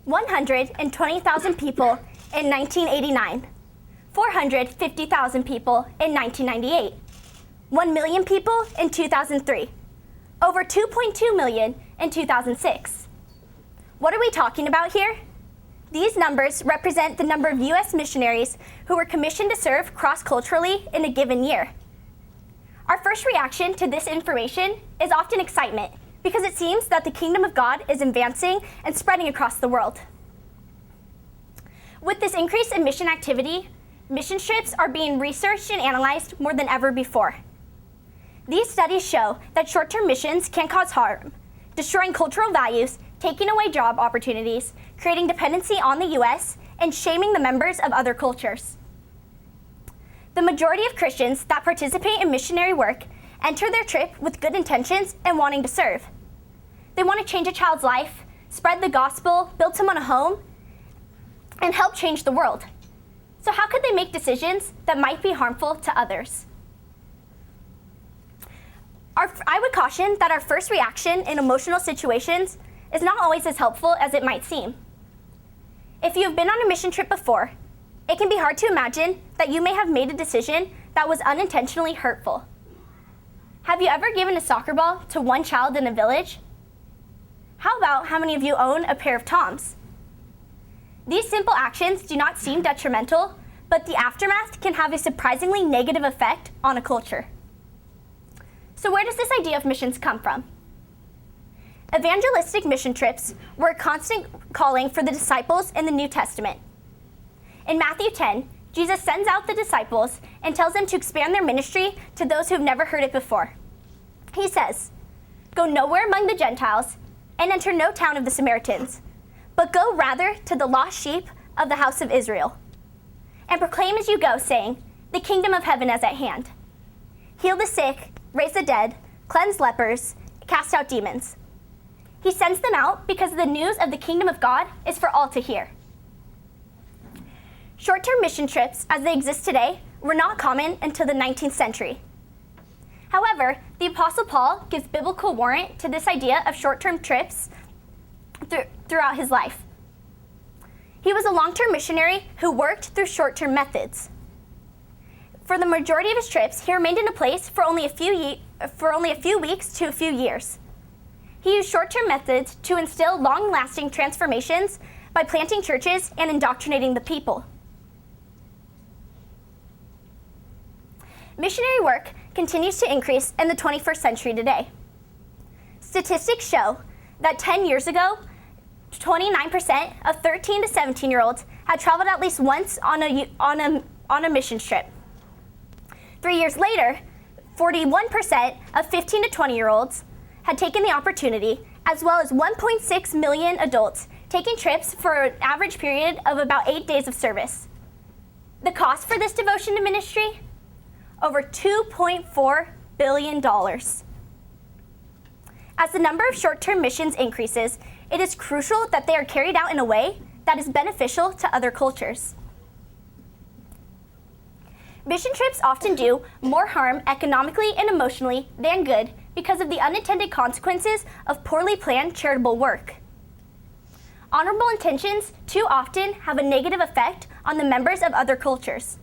120,000 people in 1989, 450,000 people in 1998, 1 million people in 2003, over 2.2 million in 2006. What are we talking about here? These numbers represent the number of U.S. missionaries who were commissioned to serve cross-culturally in a given year. Our first reaction to this information is often excitement, because it seems that the kingdom of God is advancing and spreading across the world. With this increase in mission activity, mission trips are being researched and analyzed more than ever before. These studies show that short-term missions can cause harm, destroying cultural values, taking away job opportunities, creating dependency on the U.S., and shaming the members of other cultures. The majority of Christians that participate in missionary work enter their trip with good intentions and wanting to serve. They want to change a child's life, spread the gospel, build someone a home, and help change the world. So how could they make decisions that might be harmful to others? I would caution that our first reaction in emotional situations is not always as helpful as it might seem. If you have been on a mission trip before, it can be hard to imagine that you may have made a decision that was unintentionally hurtful. Have you ever given a soccer ball to one child in a village? How about how many of you own a pair of Toms? These simple actions do not seem detrimental, but the aftermath can have a surprisingly negative effect on a culture. So where does this idea of missions come from? Evangelistic mission trips were a constant calling for the disciples in the New Testament. In Matthew 10, Jesus sends out the disciples and tells them to expand their ministry to those who have never heard it before. He says, "Go nowhere among the Gentiles and enter no town of the Samaritans, but go rather to the lost sheep of the house of Israel. And proclaim as you go, saying, the kingdom of heaven is at hand. Heal the sick, raise the dead, cleanse lepers, cast out demons." He sends them out because the news of the kingdom of God is for all to hear. Short-term mission trips, as they exist today, were not common until the 19th century. However, the Apostle Paul gives biblical warrant to this idea of short-term trips throughout his life. He was a long-term missionary who worked through short-term methods. For the majority of his trips, he remained in a place for only a few weeks to a few years. He used short-term methods to instill long-lasting transformations by planting churches and indoctrinating the people. Missionary work continues to increase in the 21st century today. Statistics show that 10 years ago, 29% of 13 to 17-year-olds had traveled at least once on a mission trip. 3 years later, 41% of 15 to 20-year-olds had taken the opportunity, as well as 1.6 million adults taking trips for an average period of about 8 days of service. The cost for this devotion to ministry? Over $2.4 billion. As the number of short-term missions increases, it is crucial that they are carried out in a way that is beneficial to other cultures. Mission trips often do more harm economically and emotionally than good because of the unintended consequences of poorly planned charitable work. Honorable intentions too often have a negative effect on the members of other cultures.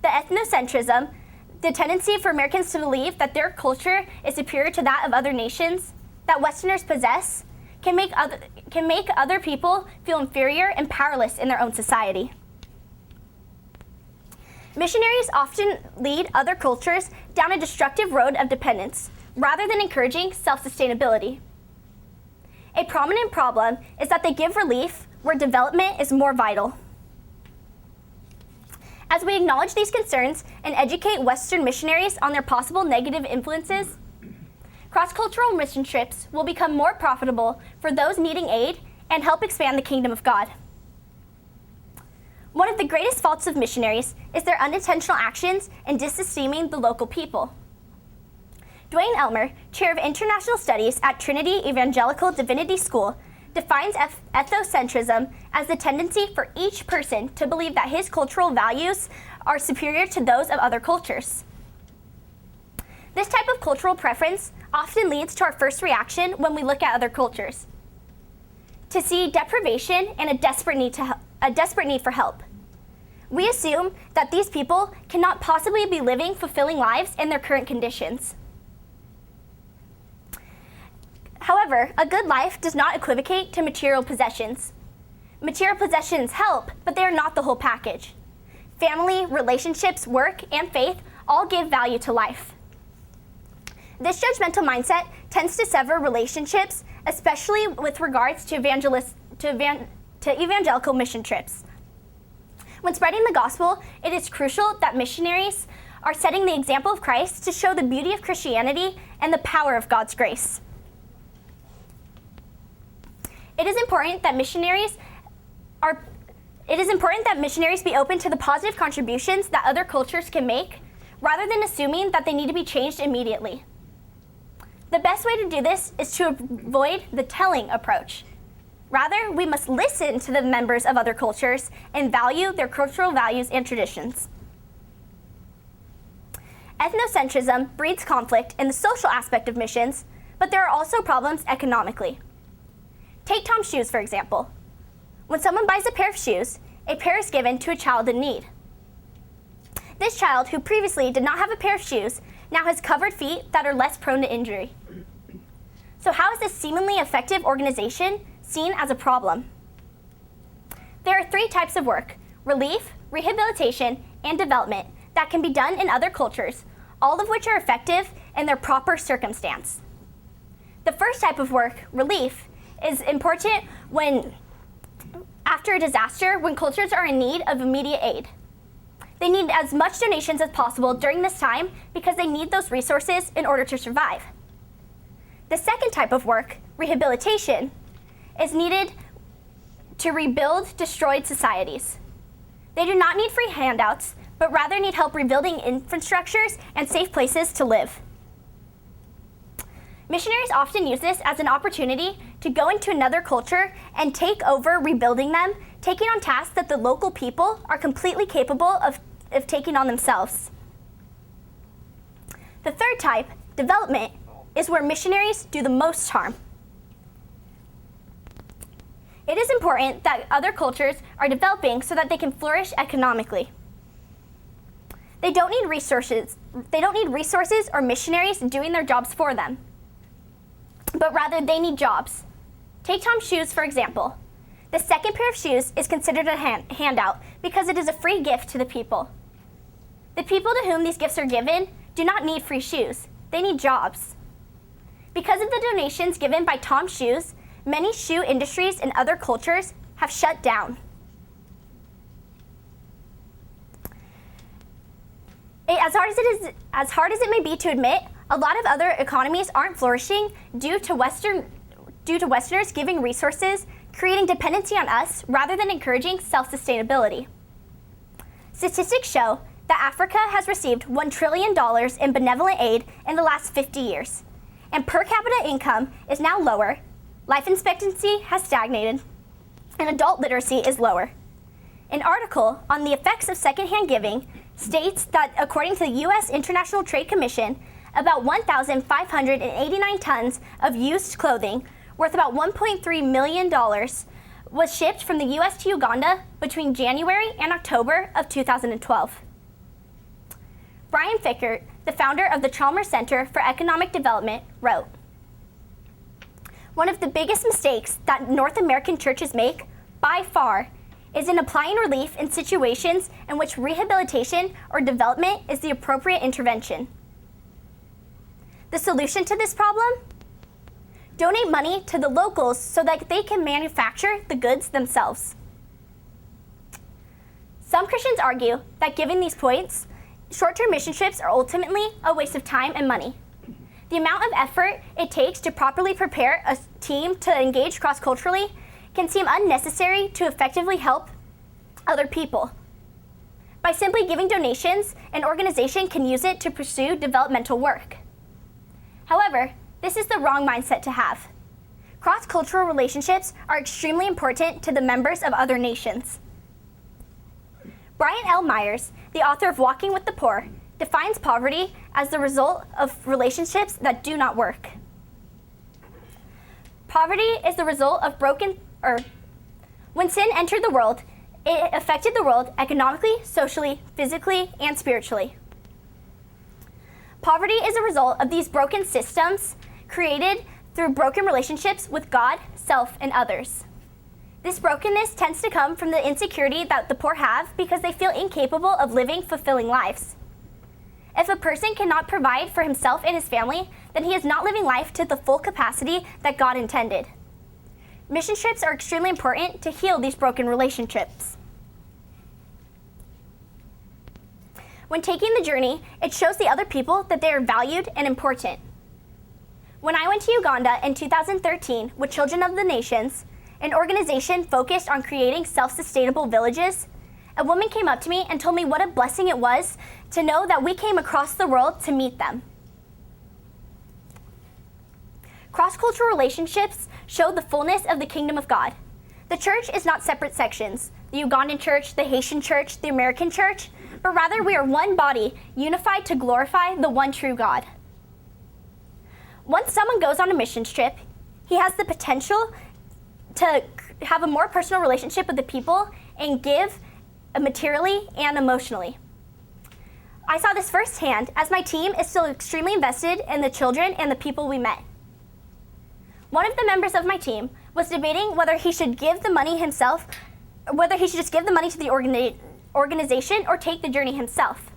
The ethnocentrism, the tendency for Americans to believe that their culture is superior to that of other nations that Westerners possess, can make other people feel inferior and powerless in their own society. Missionaries often lead other cultures down a destructive road of dependence, rather than encouraging self-sustainability. A prominent problem is that they give relief where development is more vital. As we acknowledge these concerns and educate Western missionaries on their possible negative influences, cross-cultural mission trips will become more profitable for those needing aid and help expand the kingdom of God. One of the greatest faults of missionaries is their unintentional actions in disesteeming the local people. Dwayne Elmer, Chair of International Studies at Trinity Evangelical Divinity School, defines ethnocentrism as the tendency for each person to believe that his cultural values are superior to those of other cultures. This type of cultural preference often leads to our first reaction when we look at other cultures. to see deprivation and a desperate need for help. We assume that these people cannot possibly be living fulfilling lives in their current conditions. However, a good life does not equivocate to material possessions. Material possessions help, but they are not the whole package. Family, relationships, work, and faith all give value to life. This judgmental mindset tends to sever relationships, especially with regards to evangelical mission trips. When spreading the gospel, it is crucial that missionaries are setting the example of Christ to show the beauty of Christianity and the power of God's grace. It is important that missionaries be open to the positive contributions that other cultures can make, rather than assuming that they need to be changed immediately. The best way to do this is to avoid the telling approach. Rather, we must listen to the members of other cultures and value their cultural values and traditions. Ethnocentrism breeds conflict in the social aspect of missions, but there are also problems economically. Take Tom's shoes, for example. When someone buys a pair of shoes, a pair is given to a child in need. This child, who previously did not have a pair of shoes, now has covered feet that are less prone to injury. So how is this seemingly effective organization seen as a problem? There are 3 types of work: relief, rehabilitation, and development that can be done in other cultures, all of which are effective in their proper circumstance. The first type of work, relief, is important after a disaster, when cultures are in need of immediate aid. They need as much donations as possible during this time because they need those resources in order to survive. The second type of work, rehabilitation, is needed to rebuild destroyed societies. They do not need free handouts, but rather need help rebuilding infrastructures and safe places to live. Missionaries often use this as an opportunity to go into another culture and take over rebuilding them, taking on tasks that the local people are completely capable of taking on themselves. The third type, development, is where missionaries do the most harm. It is important that other cultures are developing so that they can flourish economically. They don't need resources or missionaries doing their jobs for them, but rather they need jobs. Take Tom's shoes, for example. The second pair of shoes is considered a handout because it is a free gift to the people. The people to whom these gifts are given do not need free shoes. They need jobs. Because of the donations given by Tom's shoes, many shoe industries in other cultures have shut down. As hard as it may be to admit, a lot of other economies aren't flourishing due to Westerners giving resources, creating dependency on us rather than encouraging self-sustainability. Statistics show that Africa has received $1 trillion in benevolent aid in the last 50 years, and per capita income is now lower, life expectancy has stagnated, and adult literacy is lower. An article on the effects of secondhand giving states that according to the U.S. International Trade Commission, about 1,589 tons of used clothing worth about $1.3 million was shipped from the U.S. to Uganda between January and October of 2012. Brian Fickert, the founder of the Chalmers Center for Economic Development, wrote, "One of the biggest mistakes that North American churches make, by far, is in applying relief in situations in which rehabilitation or development is the appropriate intervention. The solution to this problem? Donate money to the locals so that they can manufacture the goods themselves." Some Christians argue that given these points, short-term mission trips are ultimately a waste of time and money. The amount of effort it takes to properly prepare a team to engage cross-culturally can seem unnecessary to effectively help other people. By simply giving donations, an organization can use it to pursue developmental work. However, this is the wrong mindset to have. Cross-cultural relationships are extremely important to the members of other nations. Brian L. Myers, the author of Walking with the Poor, defines poverty as the result of relationships that do not work. Poverty is the result of broken When sin entered the world, it affected the world economically, socially, physically, and spiritually. Poverty is a result of these broken systems created through broken relationships with God, self, and others. This brokenness tends to come from the insecurity that the poor have because they feel incapable of living fulfilling lives. If a person cannot provide for himself and his family, then he is not living life to the full capacity that God intended. Mission trips are extremely important to heal these broken relationships. When taking the journey, it shows the other people that they are valued and important. When I went to Uganda in 2013 with Children of the Nations, an organization focused on creating self-sustainable villages, a woman came up to me and told me what a blessing it was to know that we came across the world to meet them. Cross-cultural relationships show the fullness of the kingdom of God. The church is not separate sections, the Ugandan church, the Haitian church, the American church, but rather we are one body, unified to glorify the one true God. Once someone goes on a missions trip, he has the potential to have a more personal relationship with the people and give materially and emotionally. I saw this firsthand as my team is still extremely invested in the children and the people we met. One of the members of my team was debating whether he should give the money himself, whether he should just give the money to the organization or take the journey himself.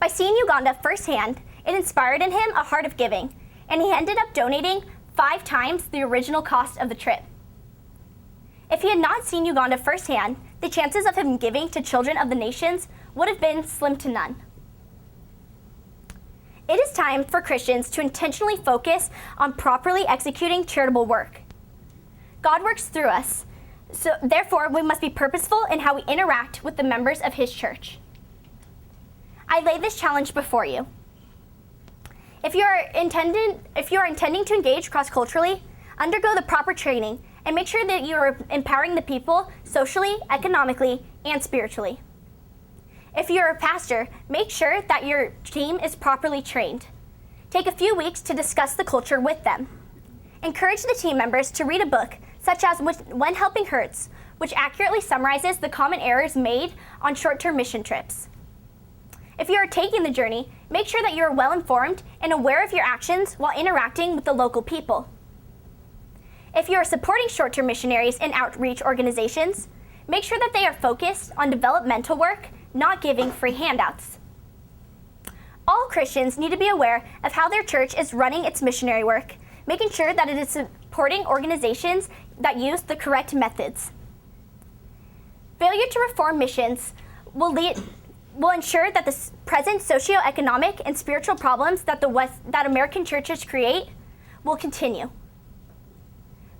By seeing Uganda firsthand, it inspired in him a heart of giving, and he ended up donating 5 times the original cost of the trip. If he had not seen Uganda firsthand, the chances of him giving to Children of the Nations would have been slim to none. It is time for Christians to intentionally focus on properly executing charitable work. God works through us, so therefore we must be purposeful in how we interact with the members of His church. I lay this challenge before you. If you are intending to engage cross-culturally, undergo the proper training and make sure that you are empowering the people socially, economically, and spiritually. If you're a pastor, make sure that your team is properly trained. Take a few weeks to discuss the culture with them. Encourage the team members to read a book, such as When Helping Hurts, which accurately summarizes the common errors made on short-term mission trips. If you are taking the journey, make sure that you are well informed and aware of your actions while interacting with the local people. If you are supporting short-term missionaries and outreach organizations, make sure that they are focused on developmental work, not giving free handouts. All Christians need to be aware of how their church is running its missionary work, making sure that it is supporting organizations that use the correct methods. Failure to reform missions will ensure that the present socioeconomic and spiritual problems that American churches create will continue.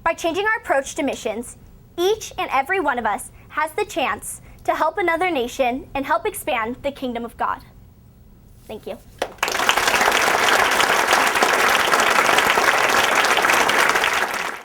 By changing our approach to missions, each and every one of us has the chance to help another nation and help expand the kingdom of God. Thank you.